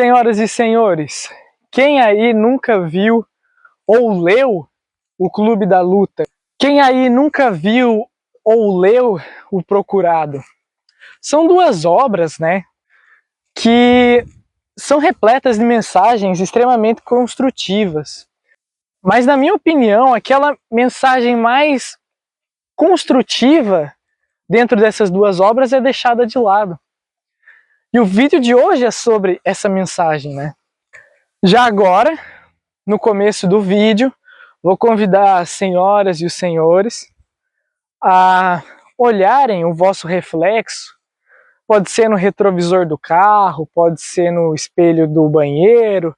Senhoras e senhores, quem aí nunca viu ou leu o Clube da Luta? Quem aí nunca viu ou leu o Procurado? São duas obras, né, que são repletas de mensagens extremamente construtivas. Mas, na minha opinião, aquela mensagem mais construtiva dentro dessas duas obras é deixada de lado. E o vídeo de hoje é sobre essa mensagem, né? Já agora, no começo do vídeo, vou convidar as senhoras e os senhores a olharem o vosso reflexo. Pode ser no retrovisor do carro, pode ser no espelho do banheiro,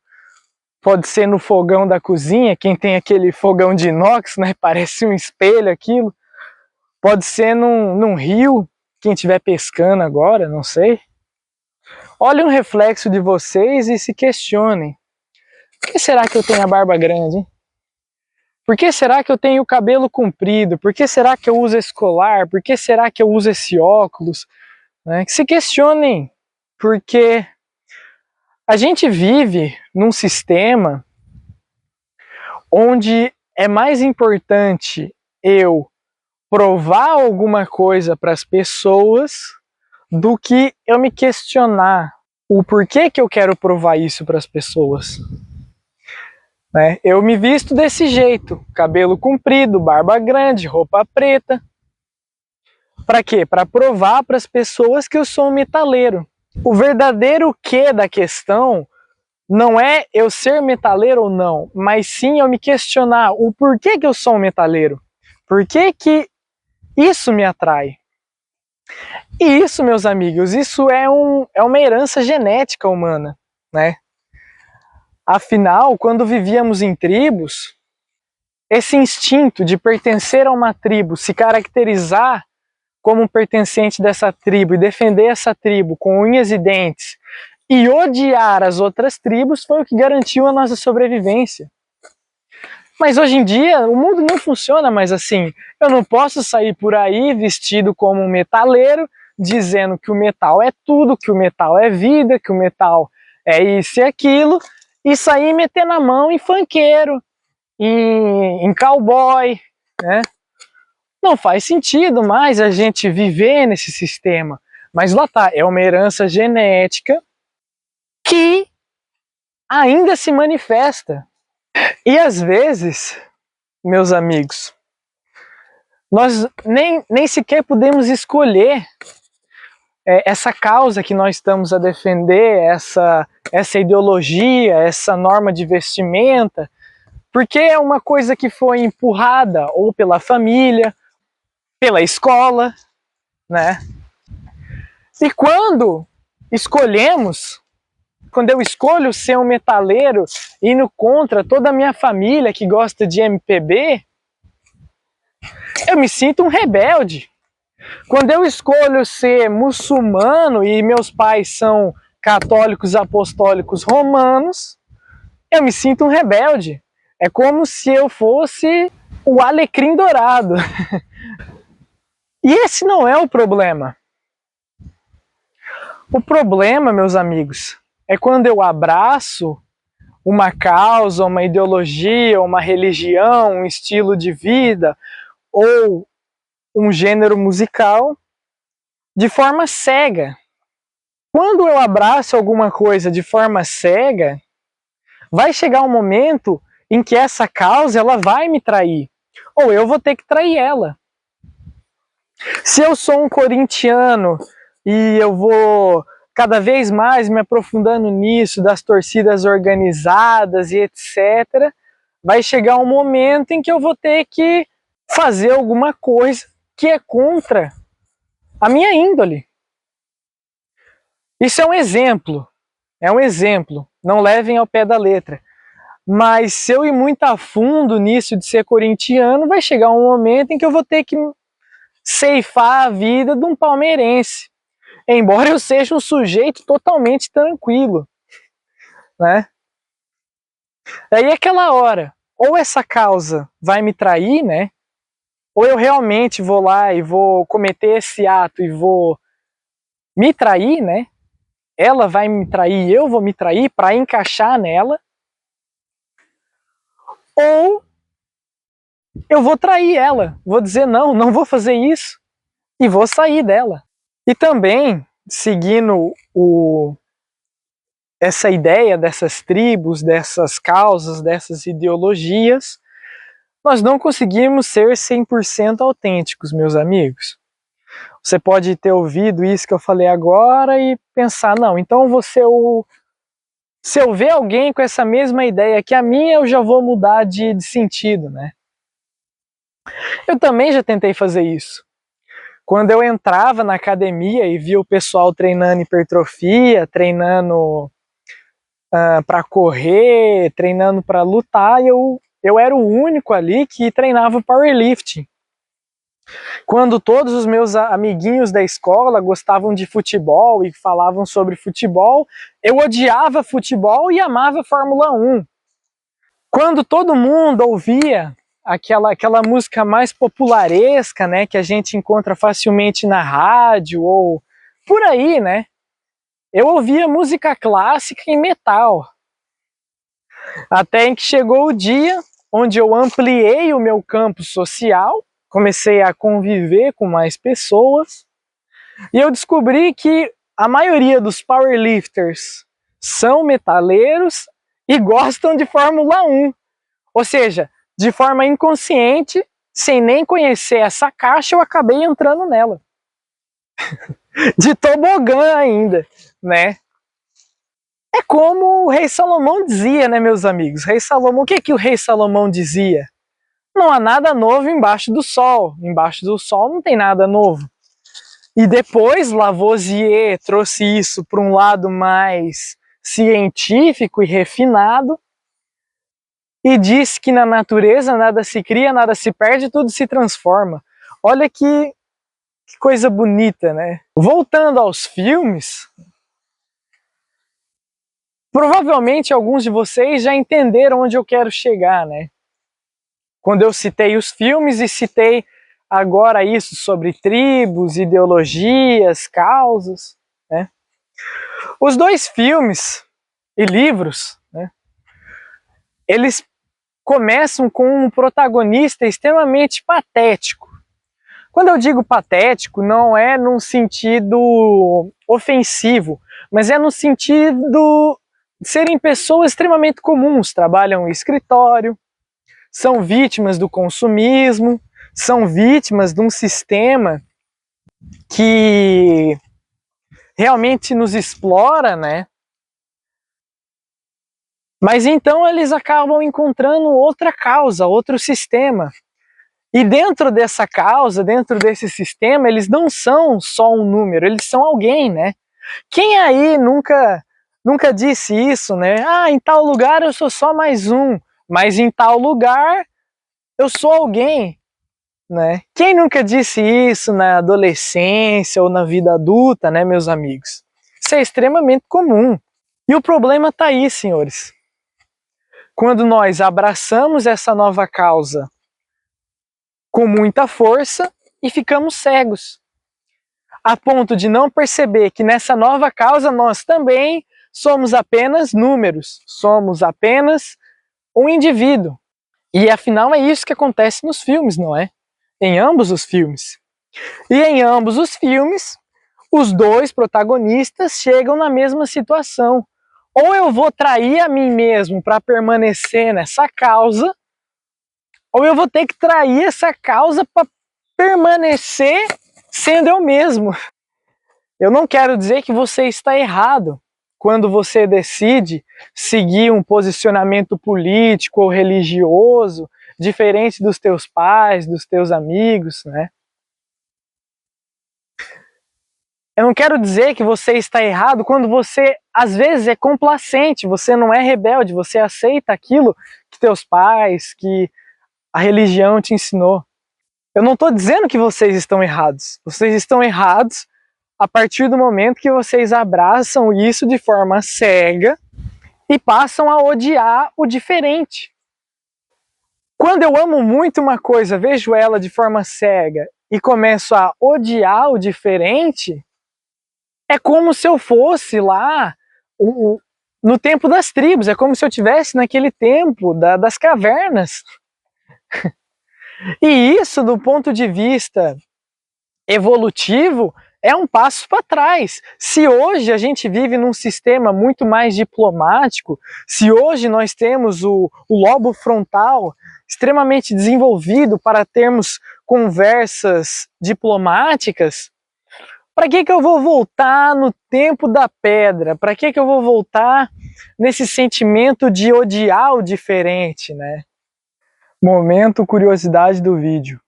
pode ser no fogão da cozinha, quem tem aquele fogão de inox, né? Parece um espelho aquilo. Pode ser num rio, quem estiver pescando agora, não sei. Olhem o reflexo de vocês e se questionem. Por que será que eu tenho a barba grande, hein? Por que será que eu tenho o cabelo comprido? Por que será que eu uso esse colar? Por que será que eu uso esse óculos? Né? Que se questionem, porque a gente vive num sistema onde é mais importante eu provar alguma coisa para as pessoas do que eu me questionar o porquê que eu quero provar isso para as pessoas. Né? Eu me visto desse jeito, cabelo comprido, barba grande, roupa preta. Para quê? Para provar para as pessoas que eu sou um metaleiro. O verdadeiro quê da questão não é eu ser metaleiro ou não, mas sim eu me questionar o porquê que eu sou um metaleiro. Por que que isso me atrai? E isso, meus amigos, isso é uma herança genética humana, né? Afinal, quando vivíamos em tribos, esse instinto de pertencer a uma tribo, se caracterizar como um pertencente dessa tribo e defender essa tribo com unhas e dentes e odiar as outras tribos foi o que garantiu a nossa sobrevivência. Mas hoje em dia o mundo não funciona mais assim. Eu não posso sair por aí vestido como um metaleiro, dizendo que o metal é tudo, que o metal é vida, que o metal é isso e aquilo, e sair metendo a mão em funkeiro, em cowboy, né? Não faz sentido mais a gente viver nesse sistema. Mas lá tá, é uma herança genética que ainda se manifesta. E às vezes, meus amigos, nós nem sequer podemos escolher essa causa que nós estamos a defender, essa ideologia, essa norma de vestimenta, porque é uma coisa que foi empurrada ou pela família, pela escola, né? E quando eu escolho ser um metaleiro indo contra toda a minha família que gosta de MPB, eu me sinto um rebelde. Quando eu escolho ser muçulmano e meus pais são católicos apostólicos romanos, eu me sinto um rebelde. É como se eu fosse o alecrim dourado. E esse não é o problema. O problema, meus amigos, é quando eu abraço uma causa, uma ideologia, uma religião, um estilo de vida ou um gênero musical de forma cega. Quando eu abraço alguma coisa de forma cega, vai chegar um momento em que essa causa ela vai me trair, ou eu vou ter que trair ela. Se eu sou um corintiano e eu vou cada vez mais me aprofundando nisso, das torcidas organizadas e etc., vai chegar um momento em que eu vou ter que fazer alguma coisa que é contra a minha índole. Isso é um exemplo, não levem ao pé da letra. Mas se eu ir muito a fundo nisso de ser corintiano, vai chegar um momento em que eu vou ter que ceifar a vida de um palmeirense. Embora eu seja um sujeito totalmente tranquilo, né? Daí aquela hora, ou essa causa vai me trair, né? Ou eu realmente vou lá e vou cometer esse ato e vou me trair, né? ela vai me trair, eu vou me trair para encaixar nela, ou eu vou trair ela, vou dizer não, não vou fazer isso e vou sair dela. E também, seguindo essa ideia dessas tribos, dessas causas, dessas ideologias, nós não conseguimos ser 100% autênticos, meus amigos. Você pode ter ouvido isso que eu falei agora e pensar, não, então se eu ver alguém com essa mesma ideia que a minha, eu já vou mudar de sentido, né? Eu também já tentei fazer isso. Quando eu entrava na academia e via o pessoal treinando hipertrofia, treinando para correr, treinando para lutar, eu era o único ali que treinava powerlifting. Quando todos os meus amiguinhos da escola gostavam de futebol e falavam sobre futebol, eu odiava futebol e amava Fórmula 1. Quando todo mundo ouvia aquela música mais popularesca, né, que a gente encontra facilmente na rádio ou por aí, né, eu ouvia música clássica e metal. Até que chegou o dia onde eu ampliei o meu campo social, comecei a conviver com mais pessoas, e eu descobri que a maioria dos powerlifters são metaleiros e gostam de Fórmula 1. Ou seja, de forma inconsciente, sem nem conhecer essa caixa, eu acabei entrando nela. De tobogã ainda, né? É como o rei Salomão dizia, né, meus amigos? Rei Salomão, o que o rei Salomão dizia? Não há nada novo embaixo do sol. Embaixo do sol não tem nada novo. E depois Lavoisier trouxe isso para um lado mais científico e refinado e disse que na natureza nada se cria, nada se perde, tudo se transforma. Olha que coisa bonita, né? Voltando aos filmes, provavelmente alguns de vocês já entenderam onde eu quero chegar, né? Quando eu citei os filmes e citei agora isso sobre tribos, ideologias, causas, né? Os dois filmes e livros, né, eles começam com um protagonista extremamente patético. Quando eu digo patético, não é num sentido ofensivo, mas é no sentido de serem pessoas extremamente comuns, trabalham em escritório, são vítimas do consumismo, são vítimas de um sistema que realmente nos explora, né? Mas então eles acabam encontrando outra causa, outro sistema. E dentro dessa causa, dentro desse sistema, eles não são só um número, eles são alguém, né? Quem aí nunca disse isso, né? Ah, em tal lugar eu sou só mais um, mas em tal lugar eu sou alguém, né? Quem nunca disse isso na adolescência ou na vida adulta, né, meus amigos? Isso é extremamente comum. E o problema está aí, senhores. Quando nós abraçamos essa nova causa com muita força e ficamos cegos, a ponto de não perceber que nessa nova causa nós também somos apenas números, somos apenas um indivíduo. E afinal é isso que acontece nos filmes, não é? Em ambos os filmes. E em ambos os filmes, os dois protagonistas chegam na mesma situação. Ou eu vou trair a mim mesmo para permanecer nessa causa, ou eu vou ter que trair essa causa para permanecer sendo eu mesmo. Eu não quero dizer que você está errado quando você decide seguir um posicionamento político ou religioso diferente dos teus pais, dos teus amigos, né? Eu não quero dizer que você está errado quando você, às vezes, é complacente, você não é rebelde, você aceita aquilo que teus pais, que a religião te ensinou. Eu não estou dizendo que vocês estão errados. Vocês estão errados a partir do momento que vocês abraçam isso de forma cega e passam a odiar o diferente. Quando eu amo muito uma coisa, vejo ela de forma cega e começo a odiar o diferente, É como se eu fosse lá no tempo das tribos, é como se eu estivesse naquele tempo das cavernas. E isso, do ponto de vista evolutivo, é um passo para trás. Se hoje a gente vive num sistema muito mais diplomático, se hoje nós temos o lobo frontal extremamente desenvolvido para termos conversas diplomáticas, para que eu vou voltar no tempo da pedra? Para que eu vou voltar nesse sentimento de odiar o diferente, né? Momento curiosidade do vídeo.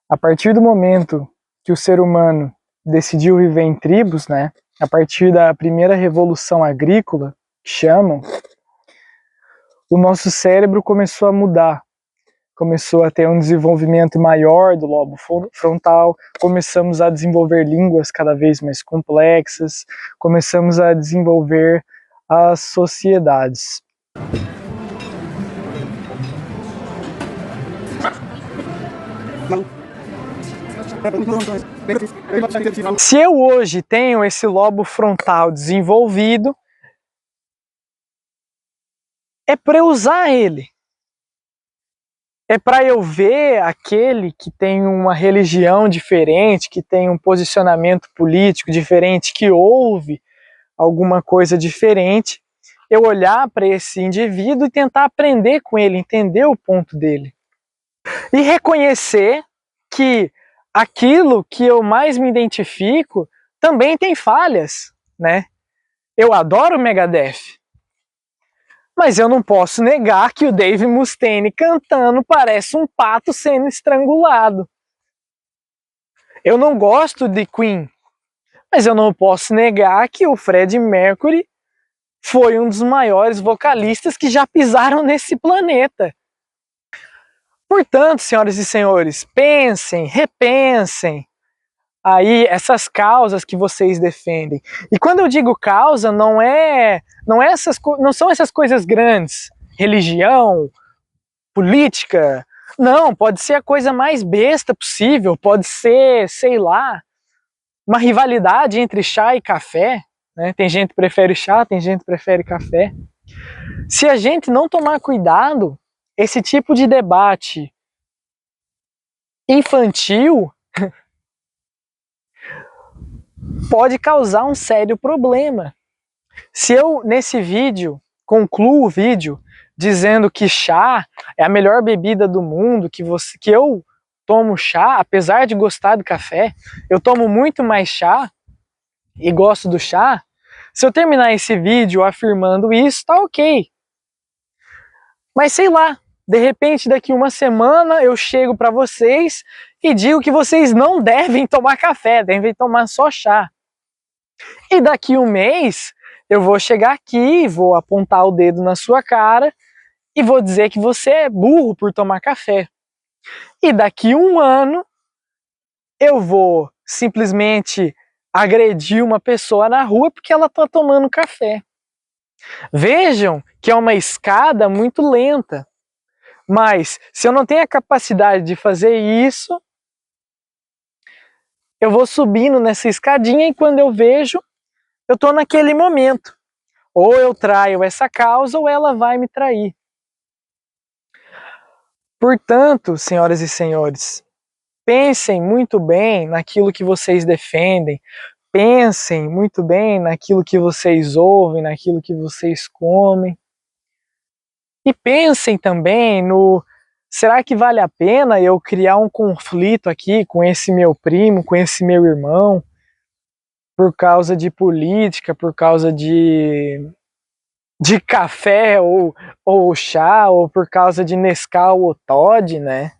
A partir do momento que o ser humano decidiu viver em tribos, né? A partir da primeira revolução agrícola, que chamam, o nosso cérebro começou a mudar. Começou a ter um desenvolvimento maior do lobo frontal, começamos a desenvolver línguas cada vez mais complexas, começamos a desenvolver as sociedades. Se eu hoje tenho esse lobo frontal desenvolvido, é para eu usar ele. É para eu ver aquele que tem uma religião diferente, que tem um posicionamento político diferente, que ouve alguma coisa diferente, eu olhar para esse indivíduo e tentar aprender com ele, entender o ponto dele. E reconhecer que aquilo que eu mais me identifico também tem falhas, né? Eu adoro o Megadeth, mas eu não posso negar que o Dave Mustaine cantando parece um pato sendo estrangulado. Eu não gosto de Queen, mas eu não posso negar que o Freddie Mercury foi um dos maiores vocalistas que já pisaram nesse planeta. Portanto, senhoras e senhores, pensem, repensem aí essas causas que vocês defendem. E quando eu digo causa, não são essas coisas grandes, religião, política. Não, pode ser a coisa mais besta possível, pode ser, sei lá, uma rivalidade entre chá e café, né? Tem gente que prefere chá, tem gente que prefere café. Se a gente não tomar cuidado, esse tipo de debate infantil pode causar um sério problema. Se eu, nesse vídeo, concluo o vídeo dizendo que chá é a melhor bebida do mundo, que eu tomo chá, apesar de gostar do café, eu tomo muito mais chá e gosto do chá, se eu terminar esse vídeo afirmando isso, tá ok. Mas sei lá, de repente daqui uma semana eu chego para vocês e digo que vocês não devem tomar café, devem tomar só chá. E daqui um mês eu vou chegar aqui, vou apontar o dedo na sua cara e vou dizer que você é burro por tomar café. E daqui um ano eu vou simplesmente agredir uma pessoa na rua porque ela está tomando café. Vejam que é uma escada muito lenta. Mas se eu não tenho a capacidade de fazer isso, eu vou subindo nessa escadinha e quando eu vejo, eu estou naquele momento. Ou eu traio essa causa ou ela vai me trair. Portanto, senhoras e senhores, pensem muito bem naquilo que vocês defendem, pensem muito bem naquilo que vocês ouvem, naquilo que vocês comem. E pensem também no: será que vale a pena eu criar um conflito aqui com esse meu primo, com esse meu irmão, por causa de política, por causa de café ou chá, ou por causa de Nescau ou Toddy, né?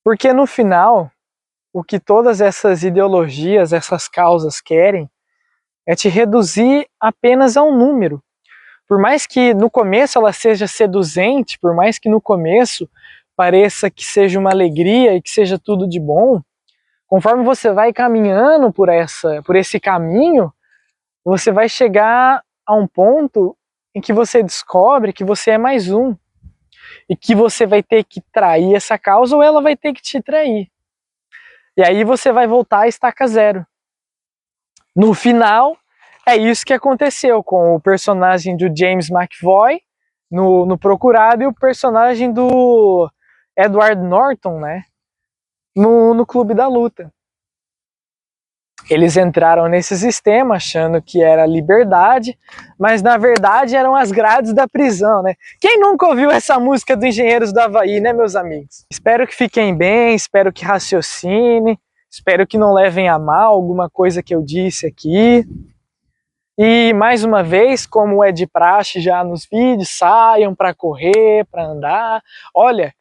Porque no final, o que todas essas ideologias, essas causas querem é te reduzir apenas a um número. Por mais que no começo ela seja seduzente, por mais que no começo pareça que seja uma alegria e que seja tudo de bom, conforme você vai caminhando por esse caminho, você vai chegar a um ponto em que você descobre que você é mais um e que você vai ter que trair essa causa ou ela vai ter que te trair. E aí você vai voltar a estaca zero. No final, é isso que aconteceu com o personagem do James McAvoy no Procurado e o personagem do Edward Norton, né, no Clube da Luta. Eles entraram nesse sistema achando que era liberdade, mas na verdade eram as grades da prisão, né? Quem nunca ouviu essa música do Engenheiros do Havaí, né, meus amigos? Espero que fiquem bem, espero que raciocinem, espero que não levem a mal alguma coisa que eu disse aqui. E mais uma vez, como é de praxe já nos vídeos, saiam para correr, para andar. Olha,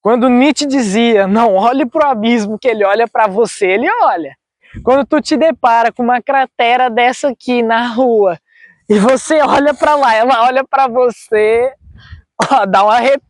quando Nietzsche dizia, não olhe para o abismo que ele olha para você, ele olha. Quando tu te depara com uma cratera dessa aqui na rua e você olha para lá, ela olha para você, ó, dá um arrepio.